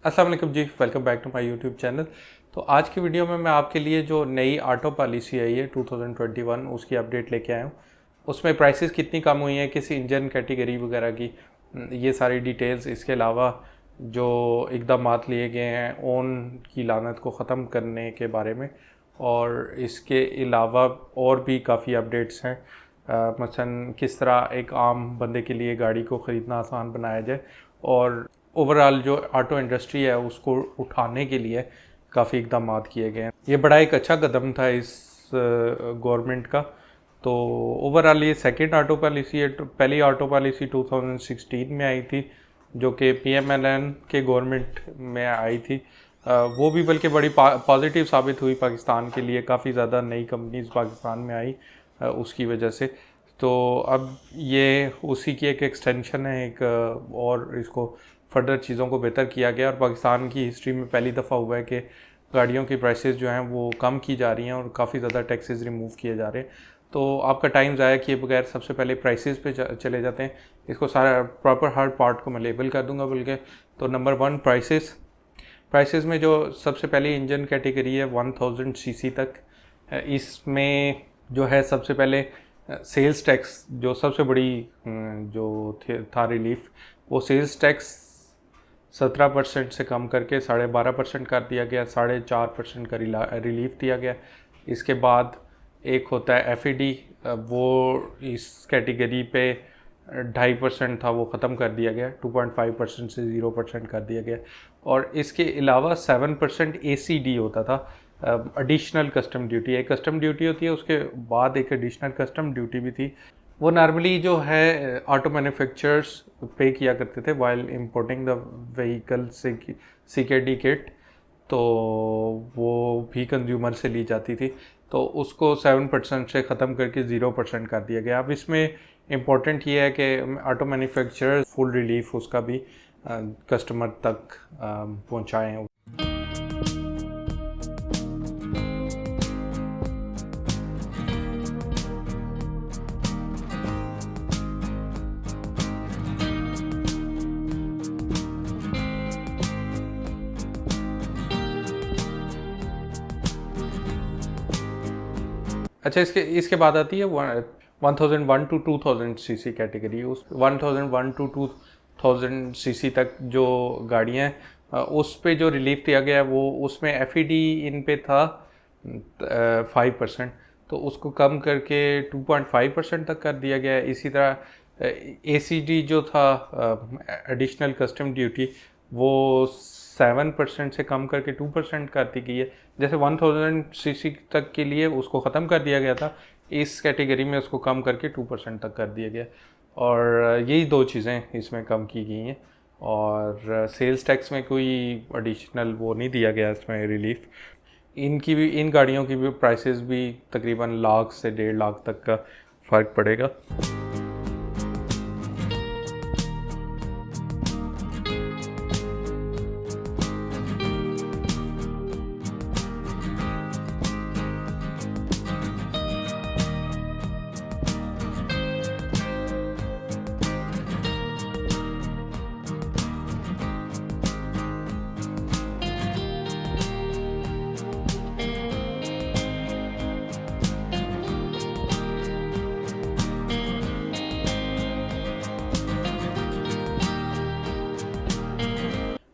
अस्सलाम वालेकुम जी, welcome back to my YouTube channel. तो आज की वीडियो में मैं आपके लिए जो नई ऑटो पॉलिसी आई है 2021 उसकी अपडेट लेके आया हूँ। उसमें प्राइसेस कितनी कम हुई हैं, किसी इंजन कैटेगरी वगैरह की, ये सारी डिटेल्स। इसके अलावा जो इकदामात लिए गए हैं ओन की लानत को ख़त्म करने के बारे में, और इसके अलावा और भी काफ़ी अपडेट्स हैं। मसलन किस तरह एक आम बंदे के लिए गाड़ी को ख़रीदना आसान बनाया जाए, और ओवरऑल जो ऑटो इंडस्ट्री है उसको उठाने के लिए काफ़ी इकदाम किए गए हैं। ये बड़ा एक अच्छा कदम था इस गवर्नमेंट का। तो ओवरऑल ये सेकंड ऑटो पॉलिसी है। पहली ऑटो पॉलिसी 2016 में आई थी जो कि PMLN के गवर्नमेंट में आई थी। वो भी बल्कि बड़ी पॉजिटिव साबित हुई पाकिस्तान के लिए। काफ़ी ज़्यादा नई कंपनीज पाकिस्तान में आई उसकी वजह से। तो अब ये उसी की एक एक्सटेंशन है, एक और इसको फर्दर चीज़ों को बेहतर किया गया। और पाकिस्तान की हिस्ट्री में पहली दफ़ा हुआ है कि गाड़ियों की प्राइसेस जो हैं वो कम की जा रही हैं और काफ़ी ज़्यादा टैक्सेस रिमूव किए जा रहे हैं। तो आपका टाइम ज़ाया किए बगैर सबसे पहले प्राइसेस पे चले जाते हैं। इसको सारा प्रॉपर हर पार्ट को मैं लेबल कर दूंगा बल्कि। तो नंबर 1 प्राइसेस में जो सबसे पहले इंजन कैटेगरी है 1000 सीसी तक। इसमें जो है सबसे पहले सेल्स टैक्स, जो सबसे बड़ी जो था रिलीफ, वो सेल्स टैक्स 17% से कम करके 12.5% कर दिया गया। 4.5% का रिलीफ दिया गया। इसके बाद एक होता है FED, वो इस कैटेगरी पे 2.5% था, वो ख़त्म कर दिया गया। 2.5% से 0% कर दिया गया। और इसके अलावा 7% ACD होता था, एडिशनल कस्टम ड्यूटी। एक कस्टम ड्यूटी होती है, उसके बाद एक एडिशनल कस्टम ड्यूटी भी थी। वो नॉर्मली जो है ऑटो मैन्युफैक्चरर्स पे किया करते थे while importing the vehicle CKD kit, तो वो भी कंज्यूमर से ली जाती थी। तो उसको 7% से ख़त्म करके 0% कर दिया गया। अब इसमें इम्पोर्टेंट ये है कि ऑटो मैन्युफैक्चरर फुल रिलीफ उसका भी कस्टमर तक पहुँचाएँ। अच्छा, इसके बाद आती है 1001 टू 2000 सीसी कैटेगरी। उस 1001 टू 2000 सीसी तक जो गाड़ियाँ हैं उस पे जो रिलीफ दिया गया है वो उसमें FED इन पे था 5%, तो उसको कम करके 2.5% तक कर दिया गया है। इसी तरह ACD जो था एडिशनल कस्टम ड्यूटी, वो 7% से कम करके 2% कर दी गई है। जैसे 1000 सीसी तक के लिए उसको ख़त्म कर दिया गया था, इस कैटेगरी में उसको कम करके 2% तक कर दिया गया। और यही दो चीज़ें इसमें कम की गई हैं। और सेल्स टैक्स में कोई एडिशनल वो नहीं दिया गया इसमें रिलीफ। इन गाड़ियों की भी प्राइसेस भी तकरीबन लाख से 1.5 लाख तक का फ़र्क पड़ेगा।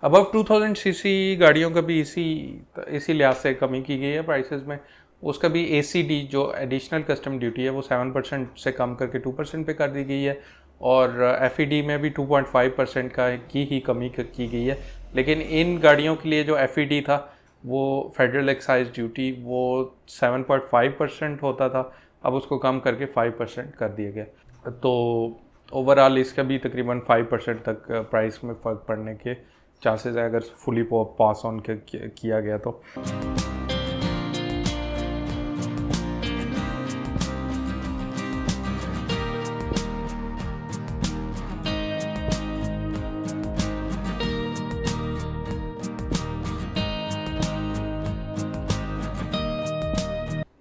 अबव 2000 सीसी गाड़ियों का भी इसी लिहाज से कमी की गई है प्राइसेस में। उसका भी ACD जो एडिशनल कस्टम ड्यूटी है वो 7% से कम करके 2% पे कर दी गई है। और FED में भी 2.5% की ही कमी की गई है। लेकिन इन गाड़ियों के लिए जो FED था वो फेडरल एक्साइज ड्यूटी वो 7.5% होता था, अब उसको कम करके 5% कर दिया गया। तो ओवरऑल इसका भी तकरीबन 5% तक प्राइस में फ़र्क पड़ने के चांसेस है अगर फुली पास ऑन किया गया तो।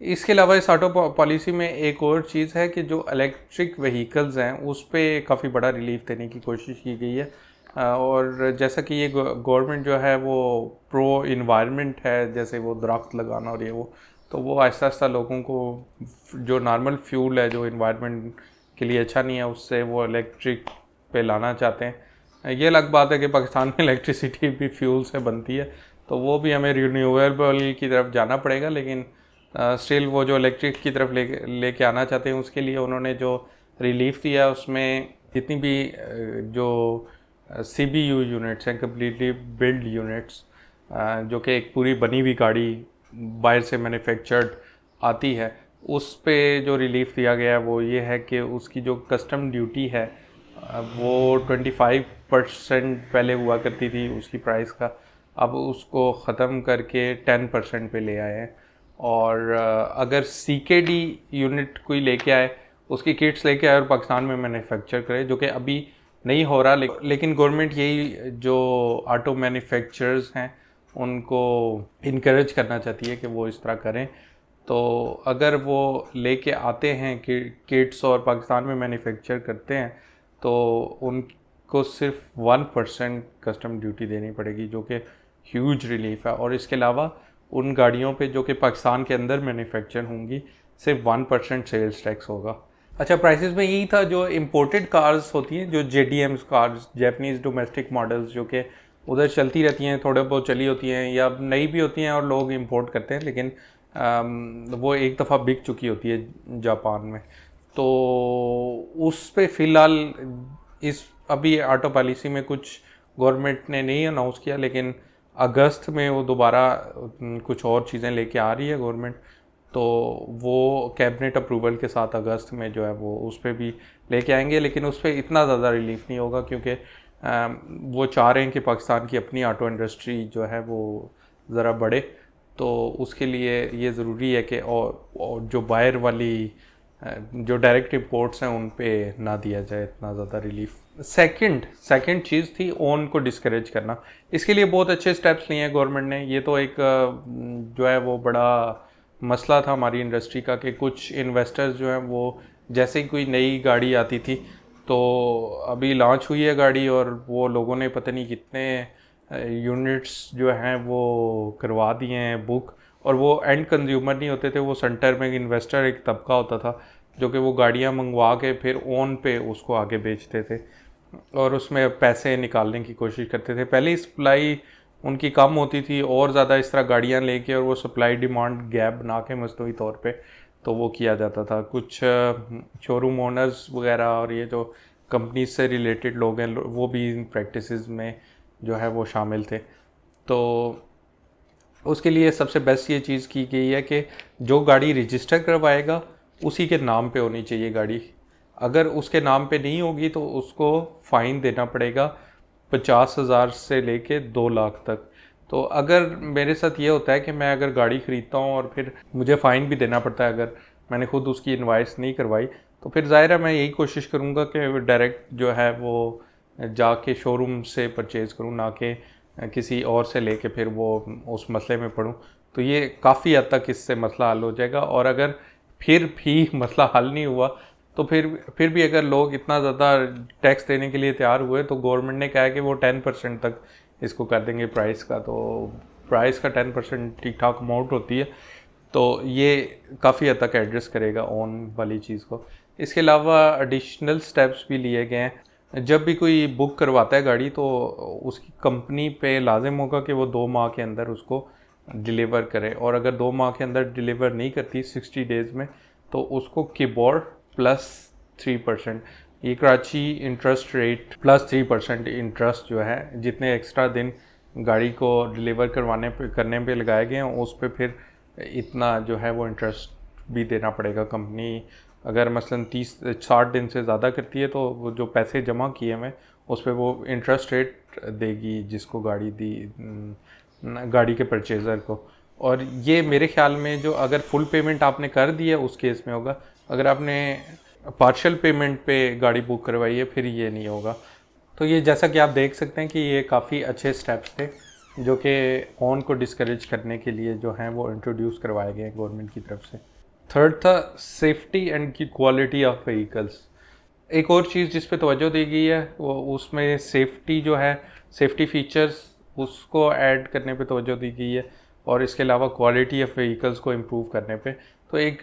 इसके अलावा इस ऑटो पॉलिसी में एक और चीज़ है कि जो इलेक्ट्रिक व्हीकल्स हैं उस पर काफ़ी बड़ा रिलीफ देने की कोशिश की गई है। और जैसा कि ये गवर्नमेंट जो है वो प्रो इन्वायरमेंट है, जैसे वो दरख्त लगाना और ये वो, तो वो आहिस्ता आहिस्ता लोगों को जो नॉर्मल फ्यूल है जो इन्वायरमेंट के लिए अच्छा नहीं है उससे वो इलेक्ट्रिक पे लाना चाहते हैं। ये अलग बात है कि पाकिस्तान में इलेक्ट्रिसिटी भी फ्यूल से बनती है, तो वो भी हमें रिन्यूएबल की तरफ जाना पड़ेगा, लेकिन स्टिल वो जो इलेक्ट्रिक की तरफ लेके आना चाहते हैं उसके लिए उन्होंने जो रिलीफ दिया उसमें जितनी भी जो CBU यूनिट्स हैं, कम्प्लीटली बिल्ड यूनिट्स, जो कि एक पूरी बनी हुई गाड़ी बाहर से मैन्युफैक्चर्ड आती है, उस पे जो रिलीफ दिया गया है वो ये है कि उसकी जो कस्टम ड्यूटी है वो 25% पहले हुआ करती थी उसकी प्राइस का, अब उसको ख़त्म करके 10% पे ले आए हैं। और अगर CKD यूनिट कोई लेके आए, उसकी किट्स लेके आए और पाकिस्तान में मैन्युफैक्चर करे, जो कि अभी नहीं हो रहा, लेकिन गवर्नमेंट यही जो ऑटो मैन्युफैक्चरर्स हैं उनको इनकरेज करना चाहती है कि वो इस तरह करें। तो अगर वो लेके आते हैं कि किट्स और पाकिस्तान में मैन्युफैक्चर करते हैं तो उनको सिर्फ 1% कस्टम ड्यूटी देनी पड़ेगी, जो कि ह्यूज रिलीफ है। और इसके अलावा उन गाड़ियों पे जो कि पाकिस्तान के अंदर मैन्युफैक्चर होंगी सिर्फ 1% सेल्स टैक्स होगा। अच्छा, प्राइसेस में यही था। जो इम्पोर्टेड कार्स होती हैं, जो JDMs cars, Japanese domestic models, जो कि उधर चलती रहती हैं, थोड़े बहुत चली होती हैं या नई भी होती हैं और लोग इंपोर्ट करते हैं, लेकिन वो एक दफ़ा बिक चुकी होती है जापान में, तो उस पे फ़िलहाल इस अभी ऑटो पॉलिसी में कुछ गवर्नमेंट ने नहीं अनाउंस किया, लेकिन अगस्त में वो दोबारा कुछ और चीज़ें लेके आ रही है गवर्नमेंट, तो वो कैबिनेट अप्रूवल के साथ अगस्त में जो है वो उस पर भी लेके आएंगे, लेकिन उस पर इतना ज़्यादा रिलीफ नहीं होगा, क्योंकि वो चाह रहे हैं कि पाकिस्तान की अपनी ऑटो इंडस्ट्री जो है वो ज़रा बढ़े, तो उसके लिए ये ज़रूरी है कि और जो बाहर वाली जो डायरेक्ट इंपोर्ट्स हैं उन पे ना दिया जाए इतना ज़्यादा रिलीफ। सेकंड चीज़ थी ओन को डिस्करेज करना। इसके लिए बहुत अच्छे स्टेप्स लिए हैं गवर्नमेंट ने। ये तो एक जो है वो बड़ा मसला था हमारी इंडस्ट्री का कि कुछ इन्वेस्टर्स जो हैं वो जैसे ही कोई नई गाड़ी आती थी, तो अभी लॉन्च हुई है गाड़ी और वो लोगों ने पता नहीं कितने यूनिट्स जो हैं वो करवा दिए हैं बुक, और वो एंड कंज्यूमर नहीं होते थे, वो सेंटर में इन्वेस्टर एक तबका होता था जो कि वो गाड़ियाँ मंगवा के फिर ओन पे उसको आगे बेचते थे और उसमें पैसे निकालने की कोशिश करते थे। पहले ही सप्लाई उनकी कम होती थी और ज़्यादा इस तरह गाड़ियाँ लेके और वो सप्लाई डिमांड गैप बना के मसनूई तौर पे तो वो किया जाता था। कुछ शोरूम ओनर्स वगैरह और ये जो कंपनी से रिलेटेड लोग हैं वो भी इन प्रैक्टिसेस में जो है वो शामिल थे। तो उसके लिए सबसे बेस्ट ये चीज़ की गई है कि जो गाड़ी रजिस्टर करवाएगा उसी के नाम पे होनी चाहिए गाड़ी। अगर उसके नाम पे नहीं होगी तो उसको फ़ाइन देना पड़ेगा 50,000 से लेके 2 लाख तक। तो अगर मेरे साथ ये होता है कि मैं अगर गाड़ी ख़रीदता हूँ और फिर मुझे फ़ाइन भी देना पड़ता है अगर मैंने खुद उसकी इनवाइस नहीं करवाई, तो फिर ज़ाहिर है मैं यही कोशिश करूँगा कि डायरेक्ट जो है वो जाके शोरूम से परचेज़ करूँ, ना कि किसी और से लेके फिर वो उस मसले में पड़ूँ। तो ये काफ़ी हद तक इससे मसला हल हो जाएगा। और अगर फिर भी मसला हल नहीं हुआ तो फिर भी अगर लोग इतना ज़्यादा टैक्स देने के लिए तैयार हुए तो गवर्नमेंट ने कहा है कि वो 10% तक इसको कर देंगे प्राइस का। तो प्राइस का 10% ठीक ठाक अमाउंट होती है, तो ये काफ़ी हद तक एड्रेस करेगा ओन वाली चीज़ को। इसके अलावा एडिशनल स्टेप्स भी लिए गए हैं। जब भी कोई बुक करवाता है गाड़ी तो उसकी कंपनी पे लाजिम होगा कि वो 2 माह के अंदर उसको डिलीवर करे, और अगर 2 माह के अंदर डिलीवर नहीं करती 60 डेज़ में तो उसको कीबोर्ड प्लस 3%, ये Karachi interest rate plus 3% interest जो है जितने एक्स्ट्रा दिन गाड़ी को डिलीवर करने पे लगाए गए हैं उस पर फिर इतना जो है वो इंटरेस्ट भी देना पड़ेगा। कंपनी अगर मसलन 30-60 दिन से ज़्यादा करती है तो वो जो पैसे जमा किए हैं उस पर वो इंटरेस्ट रेट देगी जिसको गाड़ी के परचेज़र को। और ये मेरे ख्याल में जो अगर फुल पेमेंट आपने कर दी है उस केस में होगा, अगर आपने पार्शियल पेमेंट पे गाड़ी बुक करवाई है फिर ये नहीं होगा। तो ये जैसा कि आप देख सकते हैं कि ये काफ़ी अच्छे स्टेप्स थे जो कि ओन को डिस्करेज करने के लिए जो हैं वो इंट्रोड्यूस करवाए गए गवर्नमेंट की तरफ से। थर्ड था सेफ्टी एंड की क्वालिटी ऑफ व्हीकल्स। एक और चीज़ जिस पे तवज्जो दी गई है वो उसमें सेफ्टी जो है, सेफ्टी फीचर्स उसको ऐड करने पे तवज्जो दी गई है, और इसके अलावा क्वालिटी ऑफ व्हीकल्स को इम्प्रूव करने पे। तो एक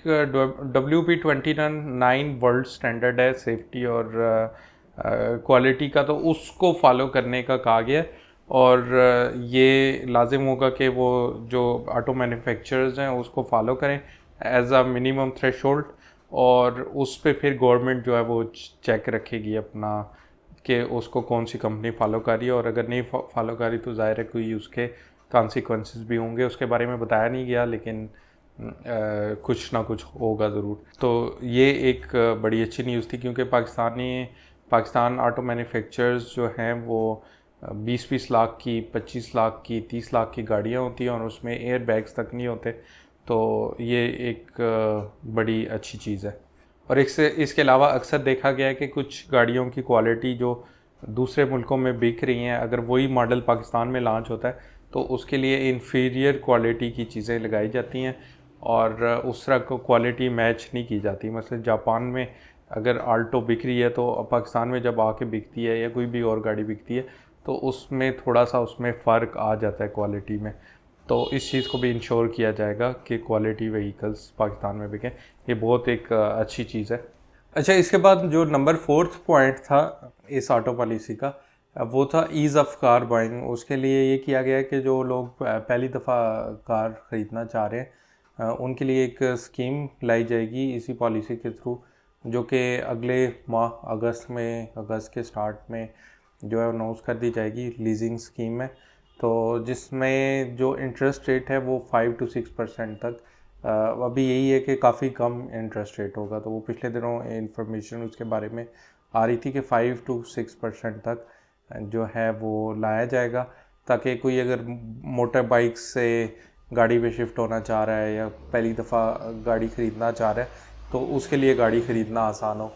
WP29 वर्ल्ड स्टैंडर्ड है सेफ्टी और क्वालिटी का, तो उसको फॉलो करने का कहा गया है। और ये लाजिम होगा कि वो जो ऑटो मैन्युफैक्चरर्स हैं उसको फॉलो करें एज अ मिनिमम थ्रेशोल्ड, और उस पे फिर गवर्नमेंट जो है वो चेक रखेगी अपना कि उसको कौन सी कंपनी फॉलो कर रही है, और अगर नहीं फॉलो कर रही तो ज़ाहिर है कोई उसके कॉन्सिक्वेंसेस भी होंगे। उसके बारे में बताया नहीं गया, लेकिन कुछ ना कुछ होगा ज़रूर। तो ये एक बड़ी अच्छी न्यूज़ थी, क्योंकि पाकिस्तान ऑटो मैन्युफैक्चरर्स जो हैं वो 20-20 लाख की, 25 लाख की, 30 लाख की गाड़ियाँ होती हैं और उसमें एयर बैग्स तक नहीं होते। तो ये एक बड़ी अच्छी चीज़ है। और इसके अलावा अक्सर देखा गया है कि कुछ गाड़ियों की क्वालिटी जो दूसरे मुल्कों में बिक रही हैं, अगर वही मॉडल पाकिस्तान में लॉन्च होता है तो उसके लिए इन्फीरियर क्वालिटी की चीज़ें लगाई जाती हैं और उस तरह को क्वालिटी मैच नहीं की जाती। मसलन जापान में अगर आल्टो बिक रही है तो पाकिस्तान में जब आके बिकती है या कोई भी और गाड़ी बिकती है तो उसमें थोड़ा सा उसमें फ़र्क आ जाता है क्वालिटी में। तो इस चीज़ को भी इंश्योर किया जाएगा कि क्वालिटी व्हीकल्स पाकिस्तान में बिकें। ये बहुत एक अच्छी चीज़ है। अच्छा, इसके बाद जो नंबर 4th पॉइंट था इस ऑटो पॉलिसी का, वो था ईज़ ऑफ कार बाइंग। उसके लिए ये किया गया है कि जो लोग पहली दफ़ा कार ख़रीदना चाह रहे हैं उनके लिए एक स्कीम लाई जाएगी इसी पॉलिसी के थ्रू, जो कि अगले माह अगस्त के स्टार्ट में जो है अनाउंस कर दी जाएगी। लीजिंग स्कीम है, तो जिसमें जो इंटरेस्ट रेट है वो 5 to 6% तक, अभी यही है कि काफ़ी कम इंटरेस्ट रेट होगा। तो वो पिछले दिनों इंफॉर्मेशन उसके बारे में आ रही थी कि 5 to 6% तक जो है वो लाया जाएगा, ताकि कोई अगर मोटर बाइक से गाड़ी पे शिफ्ट होना चाह रहा है या पहली दफ़ा गाड़ी ख़रीदना चाह रहा है तो उसके लिए गाड़ी ख़रीदना आसान हो।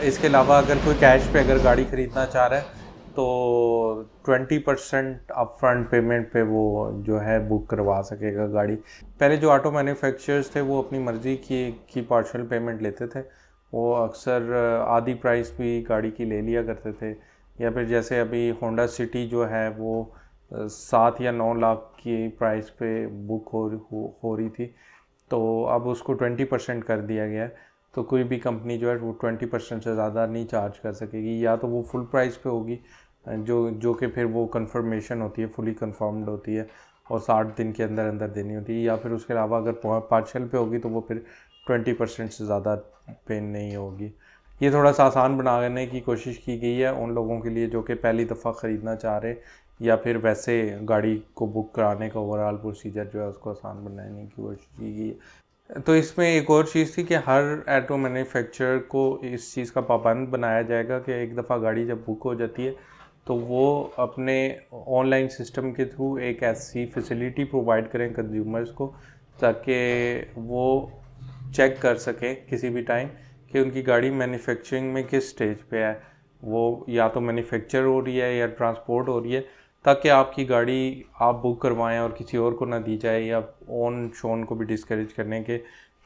इसके अलावा अगर कोई कैश पे अगर गाड़ी ख़रीदना चाह रहा है तो 20% अपफ्रंट पेमेंट पे वो जो है बुक करवा सकेगा गाड़ी। पहले जो ऑटो मैन्युफैक्चरर्स थे वो अपनी मर्ज़ी की पार्शियल पेमेंट लेते थे। वो अक्सर आधी प्राइस भी गाड़ी की ले लिया करते थे, या फिर जैसे अभी होंडा सिटी जो है वो 7 या 9 लाख की प्राइस पे बुक हो रही थी, तो अब उसको 20% कर दिया गया है। तो कोई भी कंपनी जो है वो 20% से ज़्यादा नहीं चार्ज कर सकेगी, या तो वो फुल प्राइस पे होगी जो कि फिर वो कंफर्मेशन होती है, फुली कंफर्म्ड होती है और 60 दिन के अंदर अंदर देनी होती है, या फिर उसके अलावा अगर पार्शियल पे होगी तो वो फिर 20% से ज़्यादा पे नहीं होगी। ये थोड़ा सा आसान बनाने की कोशिश की गई है उन लोगों के लिए जो कि पहली दफ़ा ख़रीदना चाह रहे या फिर वैसे गाड़ी को बुक कराने का ओवरऑल प्रोसीजर जो है उसको आसान बनाने की कोशिश की गई है। तो इसमें एक और चीज़ थी कि हर ऑटो मैन्युफैक्चरर को इस चीज़ का पाबंद बनाया जाएगा कि एक दफ़ा गाड़ी जब बुक हो जाती है तो वो अपने ऑनलाइन सिस्टम के थ्रू एक ऐसी फैसिलिटी प्रोवाइड करें कंज्यूमर्स को, ताकि वो चेक कर सकें किसी भी टाइम कि उनकी गाड़ी मैन्युफैक्चरिंग में किस स्टेज पे है, वो या तो मैन्युफैक्चर हो रही है या ट्रांसपोर्ट हो रही है, ताकि आपकी गाड़ी आप बुक करवाएं और किसी और को ना दी जाए, या ऑन शोन को भी डिस्करेज करने के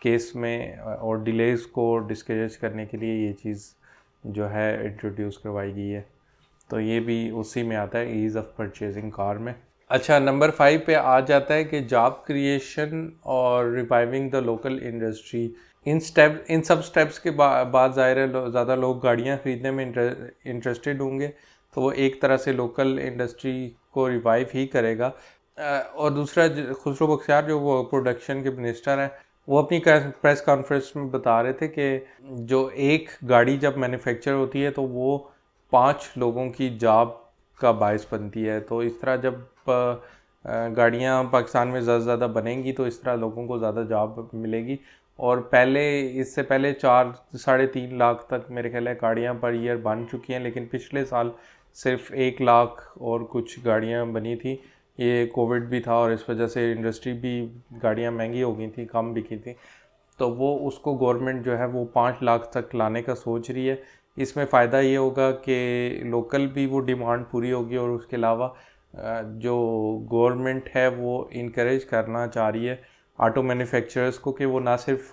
केस में और डिलेज़ को डिस्करेज करने के लिए ये चीज़ जो है इंट्रोड्यूस करवाई गई है। तो ये भी उसी में आता है, ईज़ ऑफ परचेजिंग कार में। अच्छा, नंबर 5 पे आ जाता है कि जॉब क्रिएशन और रिवाइविंग द लोकल इंडस्ट्री। इन सब स्टेप्स के बाद ज़ाहिर है ज़्यादा लोग गाड़ियाँ ख़रीदने में इंटरेस्टेड होंगे, तो वो एक तरह से लोकल इंडस्ट्री को रिवाइव ही करेगा। और दूसरा, खुसरो बख्तियार जो वो प्रोडक्शन के मिनिस्टर हैं, वो अपनी प्रेस कॉन्फ्रेंस में बता रहे थे कि जो एक गाड़ी जब मैन्युफैक्चर होती है तो वो 5 लोगों की जॉब का बायस बनती है। तो इस तरह जब गाड़ियाँ पाकिस्तान में ज़्यादा से ज़्यादा बनेंगी तो इस तरह लोगों को ज़्यादा जॉब मिलेगी। और इससे पहले 4-3.5 लाख तक मेरे ख्याल है गाड़ियाँ पर ईयर बन चुकी हैं, लेकिन पिछले साल सिर्फ 1 लाख और कुछ गाड़ियाँ बनी थी। ये कोविड भी था और इस वजह से इंडस्ट्री भी, गाड़ियाँ महंगी हो गई थी, कम बिकी थी, तो वो उसको गवर्नमेंट जो है वो 5 लाख तक लाने का सोच रही है। इसमें फ़ायदा ये होगा कि लोकल भी वो डिमांड पूरी होगी, और उसके अलावा जो गवर्नमेंट है वो इनकरेज करना चाह रही है ऑटो मैन्युफैक्चरर्स को कि वो ना सिर्फ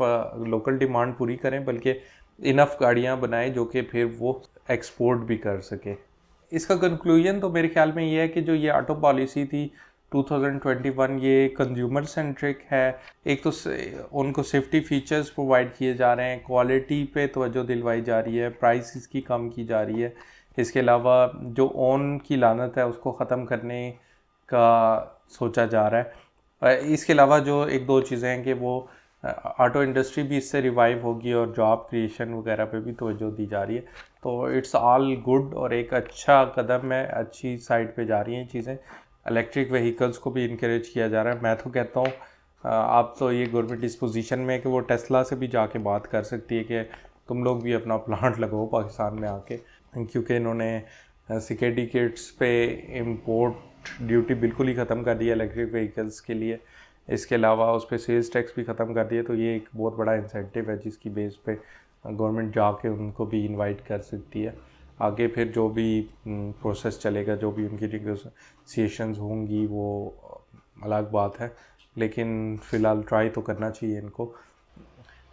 लोकल डिमांड पूरी करें बल्कि इनफ गाड़ियाँ बनाए जो कि फिर वो एक्सपोर्ट भी कर सके। इसका कंक्लूजन तो मेरे ख्याल में ये है कि जो ये ऑटो पॉलिसी थी 2021 ये कंज्यूमर सेंट्रिक है। एक तो उनको सेफ्टी फीचर्स प्रोवाइड किए जा रहे हैं, क्वालिटी पे तवज्जो दिलवाई जा रही है, प्राइस इसकी कम की जा रही है। इसके अलावा जो ओन की लानत है उसको ख़त्म करने का सोचा जा रहा है। इसके अलावा जो एक दो चीज़ें हैं कि वो ऑटो इंडस्ट्री भी इससे रिवाइव होगी और जॉब क्रिएशन वगैरह पे भी तवज्जो दी जा रही है। तो इट्स ऑल गुड और एक अच्छा कदम है, अच्छी साइड पे जा रही हैं चीज़ें। इलेक्ट्रिक व्हीकल्स को भी इनकरेज किया जा रहा है। मैं तो कहता हूँ आप तो ये गवर्नमेंट इस पोजीशन में है कि वो टेस्ला से भी जाके बात कर सकती है कि तुम लोग भी अपना प्लांट लगाओ पाकिस्तान में आके, क्योंकि इन्होंने सिक्योरिटी किट्स पे इंपोर्ट ड्यूटी बिल्कुल ही ख़त्म कर दी है इलेक्ट्रिक व्हीकल्स के लिए। इसके अलावा उस पर सेल्स टैक्स भी ख़त्म कर दिया। तो ये एक बहुत बड़ा इंसेंटिव है जिसकी बेस पे गवर्नमेंट जाके उनको भी इनवाइट कर सकती है। आगे फिर जो भी प्रोसेस चलेगा, जो भी उनकी नेगोशिएशंस होंगी वो अलग बात है, लेकिन फ़िलहाल ट्राई तो करना चाहिए इनको।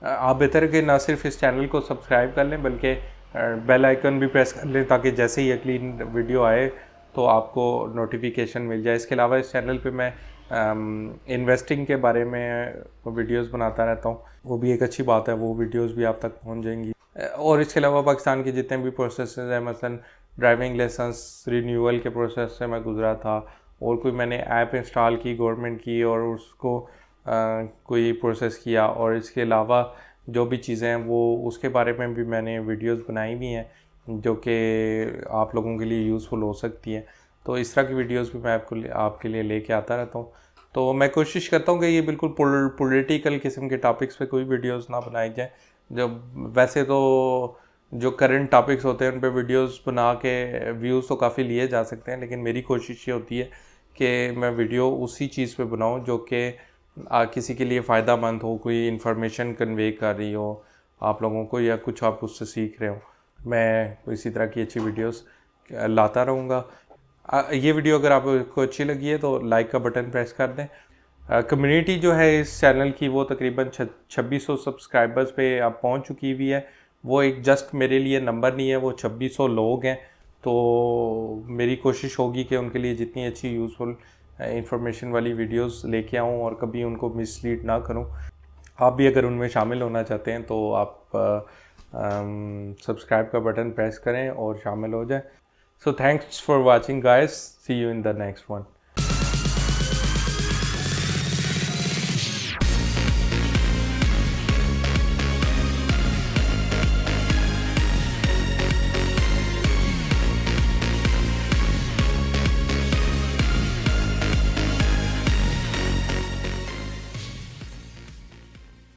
आप बेहतर है कि ना सिर्फ इस चैनल को सब्सक्राइब कर लें बल्कि बेल आइकन भी प्रेस कर लें ताकि जैसे ही अगली वीडियो आए तो आपको नोटिफिकेशन मिल जाए। इसके अलावा इस चैनल पे मैं इन्वेस्टिंग के बारे में वीडियोस बनाता रहता हूँ, वो भी एक अच्छी बात है, वो वीडियोस भी आप तक पहुँच जाएंगी। और इसके अलावा पाकिस्तान के जितने भी प्रोसेस हैं, मसलन ड्राइविंग लाइसेंस रिन्यूअल के प्रोसेस से मैं गुजरा था, और कोई मैंने ऐप इंस्टॉल की गवर्नमेंट की और उसको कोई प्रोसेस किया, और इसके अलावा जो भी चीज़ें हैं वो उसके बारे में भी मैंने वीडियोस बनाई हुई हैं जो कि आप लोगों के लिए यूज़फुल हो सकती हैं। तो इस तरह की वीडियोस भी मैं आपके लिए लेके आता रहता हूँ। तो मैं कोशिश करता हूँ कि ये बिल्कुल पॉलिटिकल किस्म के टॉपिक्स पे कोई वीडियोस ना बनाई जाए। जब वैसे तो जो करंट टॉपिक्स होते हैं उन पे वीडियोस बना के व्यूज़ तो काफ़ी लिए जा सकते हैं, लेकिन मेरी कोशिश ये होती है कि मैं वीडियो उसी चीज़ पे बनाऊँ जो कि किसी के लिए फ़ायदा मंद हो, कोई इन्फॉर्मेशन कन्वे कर रही हो आप लोगों को, या कुछ आप उससे सीख रहे हो। मैं इसी तरह की अच्छी वीडियोस लाता रहूँगा। ये वीडियो अगर आपको अच्छी लगी है तो लाइक का बटन प्रेस कर दें। कम्युनिटी जो है इस चैनल की वो तकरीबन 2600 सब्सक्राइबर्स पे अब पहुंच चुकी हुई है। वो एक जस्ट मेरे लिए नंबर नहीं है, वो 2600 लोग हैं। तो मेरी कोशिश होगी कि उनके लिए जितनी अच्छी यूज़फुल इंफॉर्मेशन वाली वीडियोस लेके आऊँ और कभी उनको मिसलीड ना करूँ। आप भी अगर उनमें शामिल होना चाहते हैं तो आप सब्सक्राइब का बटन प्रेस करें और शामिल हो जाएं। So thanks for watching guys, see you in the next one.